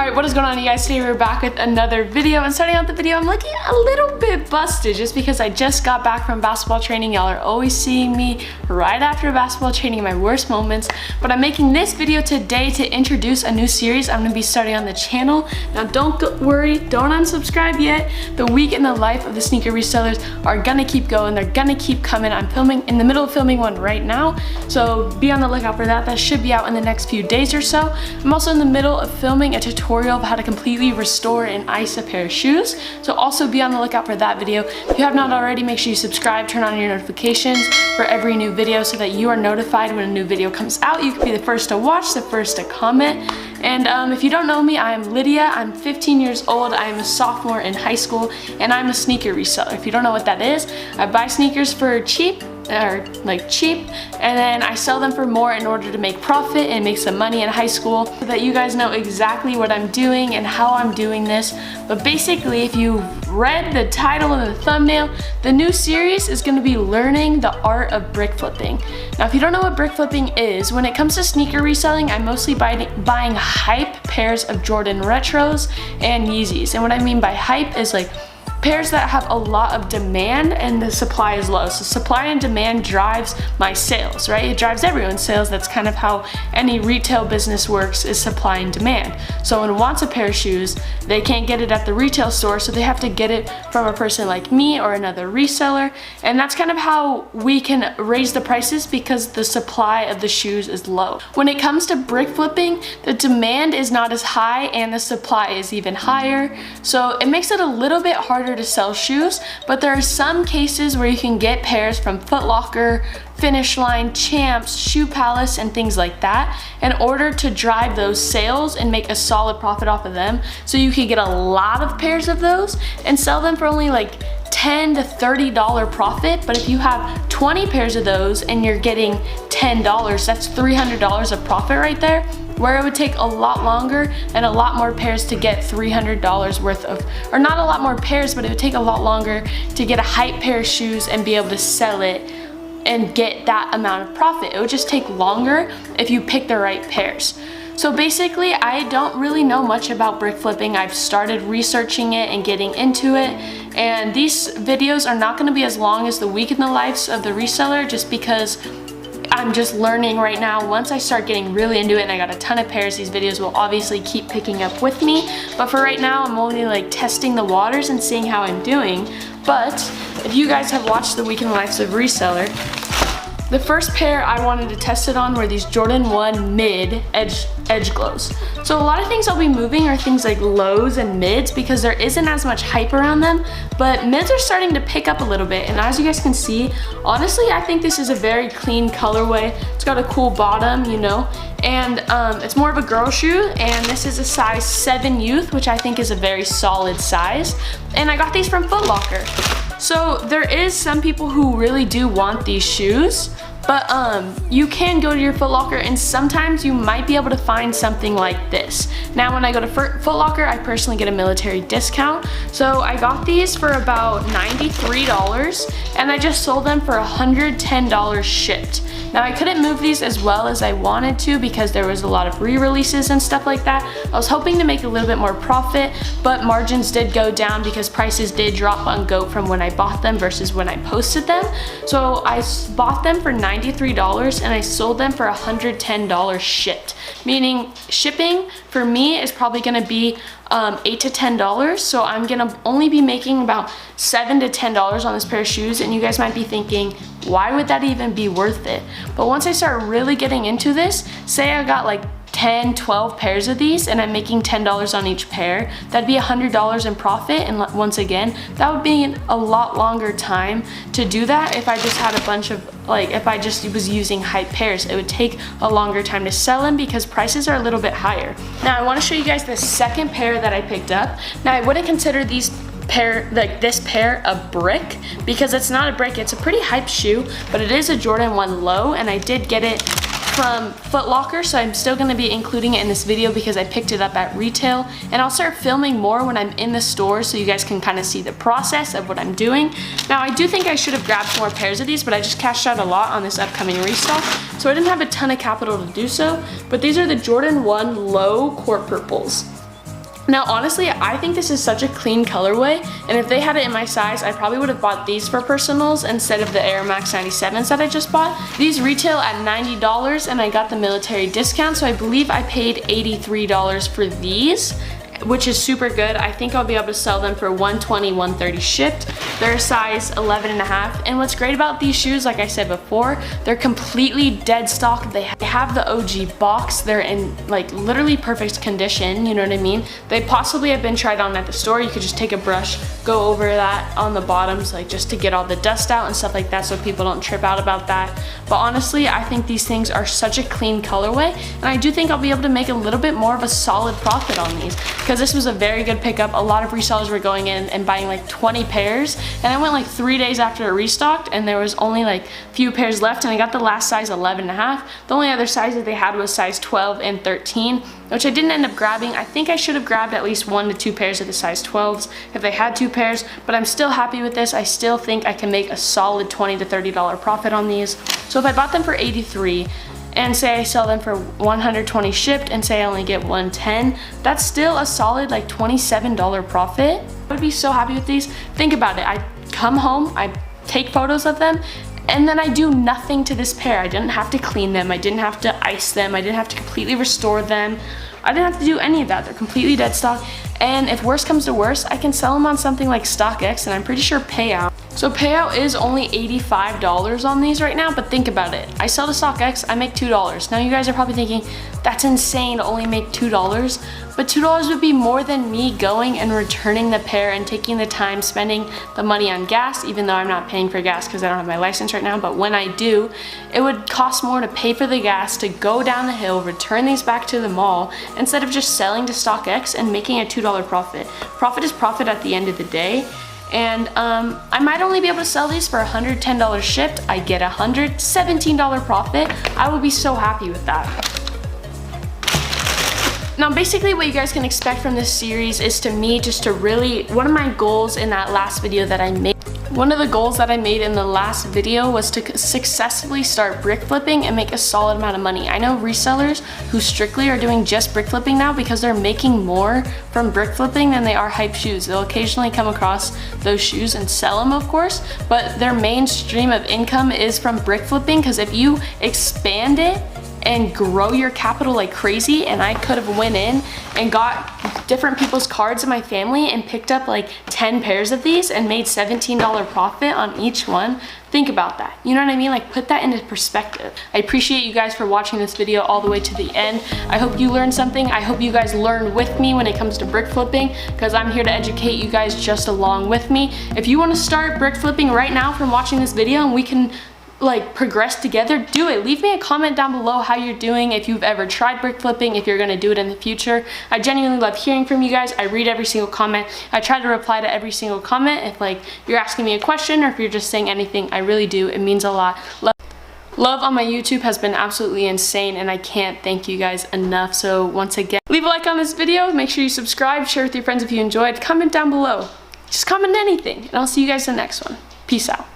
Alright, what is going on, you guys? Today we're back with another video, and starting out the video, I'm looking a little bit busted just because I just got back from basketball training. Y'all are always seeing me right after basketball training in my worst moments, but I'm making this video today to introduce a new series I'm going to be starting on the channel. Now don't worry, don't unsubscribe yet. The week in the life of the sneaker resellers are gonna keep going, they're gonna keep coming. I'm filming in the middle of filming one right now, so be on the lookout for that. That should be out in the next few days or so. I'm also in the middle of filming a tutorial of how to completely restore and ice a pair of shoes, so also be on the lookout for that video. If you have not already, make sure you subscribe, turn on your notifications for every new video so that you are notified when a new video comes out. You can be the first to watch, the first to comment. And if you don't know me, I am Lydia. I'm 15 years old, I am a sophomore in high school, and I'm a sneaker reseller. If you don't know what that is, I buy sneakers for cheap, and then I sell them for more in order to make profit and make some money in high school, so that you guys know exactly what I'm doing and how I'm doing this. But basically, if you read the title and the thumbnail, the new series is going to be learning the art of brick flipping. Now if you don't know what brick flipping is, when it comes to sneaker reselling, I'm mostly buying hype pairs of Jordan Retros and Yeezys. And what I mean by hype is like pairs that have a lot of demand and the supply is low. So supply and demand drives my sales, right? It drives everyone's sales. That's kind of how any retail business works, is supply and demand. So someone wants a pair of shoes, they can't get it at the retail store, so they have to get it from a person like me or another reseller. And that's kind of how we can raise the prices, because the supply of the shoes is low. When it comes to brick flipping, the demand is not as high and the supply is even higher. So it makes it a little bit harder to sell shoes, but there are some cases where you can get pairs from Foot Locker, Finish Line, Champs, Shoe Palace, and things like that in order to drive those sales and make a solid profit off of them. So you can get a lot of pairs of those and sell them for only like $10 to $30 profit. But if you have 20 pairs of those and you're getting $10, that's $300 of profit right there, where it would take a lot longer and a lot more pairs to get $300 worth of, or not a lot more pairs, but it would take a lot longer to get a hype pair of shoes and be able to sell it and get that amount of profit. It would just take longer if you pick the right pairs. So basically, I don't really know much about brick flipping. I've started researching it and getting into it, and these videos are not gonna be as long as the week in the lives of the reseller, just because I'm just learning right now. Once I start getting really into it and I got a ton of pairs, these videos will obviously keep picking up with me. But for right now, I'm only like testing the waters and seeing how I'm doing. But if you guys have watched the Week in the Lives of Reseller, the first pair I wanted to test it on were these Jordan 1 mid edge glows. So a lot of things I'll be moving are things like lows and mids, because there isn't as much hype around them, but mids are starting to pick up a little bit. And as you guys can see, honestly, I think this is a very clean colorway. It's got a cool bottom, you know, and it's more of a girl shoe, and this is a size 7 youth, which I think is a very solid size. And I got these from Foot Locker. So there is some people who really do want these shoes, but you can go to your Foot Locker and sometimes you might be able to find something like this. Now when I go to Foot Locker, I personally get a military discount. So I got these for about $93 and I just sold them for $110 shipped. Now I couldn't move these as well as I wanted to because there was a lot of re-releases and stuff like that. I was hoping to make a little bit more profit, but margins did go down because prices did drop on GOAT from when I bought them versus when I posted them. So I bought them for $93 and I sold them for $110 shipped, meaning shipping for me is probably gonna be $8 to $10. So I'm gonna only be making about $7 to $10 on this pair of shoes, and you guys might be thinking, why would that even be worth it? But once I start really getting into this, say I got like 10, 12 pairs of these and I'm making $10 on each pair, that'd be $100 in profit. And once again, that would be a lot longer time to do that if I just had a bunch of, like, if I just was using hype pairs. It would take a longer time to sell them because prices are a little bit higher. Now I want to show you guys the second pair that I picked up. Now I wouldn't consider these this pair a brick, because it's not a brick, it's a pretty hype shoe, but it is a Jordan 1 low, and I did get it from Foot Locker, so I'm still gonna be including it in this video because I picked it up at retail, and I'll start filming more when I'm in the store so you guys can kind of see the process of what I'm doing. Now I do think I should have grabbed more pairs of these, but I just cashed out a lot on this upcoming restock, so I didn't have a ton of capital to do so. But these are the Jordan 1 low court purples. Now honestly, I think this is such a clean colorway, and if they had it in my size, I probably would have bought these for personals instead of the Air Max 97s that I just bought. These retail at $90 and I got the military discount, so I believe I paid $83 for these, which is super good. I think I'll be able to sell them for $120, $130 shipped. They're a size 11.5, and what's great about these shoes, like I said before, they're completely dead stock. They have the OG box. They're in like literally perfect condition, you know what I mean? They possibly have been tried on at the store. You could just take a brush, go over that on the bottoms, like just to get all the dust out and stuff like that so people don't trip out about that. But honestly, I think these things are such a clean colorway, and I do think I'll be able to make a little bit more of a solid profit on these, because this was a very good pickup. A lot of resellers were going in and buying like 20 pairs, and I went like 3 days after it restocked and there was only like few pairs left, and I got the last size 11.5. The only other sizes they had was size 12 and 13, which I didn't end up grabbing. I think I should have grabbed at least 1 to 2 pairs of the size 12s if they had 2 pairs, but I'm still happy with this. I still think I can make a solid $20 to $30 profit on these. So if I bought them for $83 and say I sell them for $120 shipped and say I only get $110, that's still a solid like $27 profit. I would be so happy with these. Think about it. I come home, I take photos of them, and then I do nothing to this pair. I didn't have to clean them, I didn't have to ice them, I didn't have to completely restore them. I didn't have to do any of that. They're completely dead stock. And if worse comes to worse, I can sell them on something like StockX, and I'm pretty sure Payout. So Payout is only $85 on these right now, but think about it. I sell to StockX, I make $2. Now you guys are probably thinking, that's insane to only make $2, but $2 would be more than me going and returning the pair and taking the time, spending the money on gas, even though I'm not paying for gas because I don't have my license right now, but when I do, it would cost more to pay for the gas, to go down the hill, return these back to the mall, instead of just selling to StockX and making a $2 profit. Profit is profit at the end of the day. And I might only be able to sell these for $110 shipped. I get $117 profit. I would be so happy with that. Now basically what you guys can expect from this series is to me just to really, one of my goals in that last video that I made, one of the goals that I made in the last video was to successfully start brick flipping and make a solid amount of money. I know resellers who strictly are doing just brick flipping now because they're making more from brick flipping than they are hype shoes. They'll occasionally come across those shoes and sell them, of course, but their main stream of income is from brick flipping, because if you expand it and grow your capital like crazy, and I could have went in and got different people's cards in my family and picked up like 10 pairs of these and made $17 profit on each one. Think about that. You know what I mean? Like, put that into perspective. I appreciate you guys for watching this video all the way to the end. I hope you learned something. I hope you guys learn with me when it comes to brick flipping, because I'm here to educate you guys just along with me. If you want to start brick flipping right now from watching this video and we can like progress together, do it. Leave me a comment down below how you're doing, if you've ever tried brick flipping, if you're gonna do it in the future. I genuinely love hearing from you guys. I read every single comment. I try to reply to every single comment. If like you're asking me a question or if you're just saying anything, I really do. It means a lot. Love on my YouTube has been absolutely insane, and I can't thank you guys enough. So once again, leave a like on this video, make sure you subscribe, share with your friends if you enjoyed, comment down below. Just comment anything, and I'll see you guys in the next one. Peace out.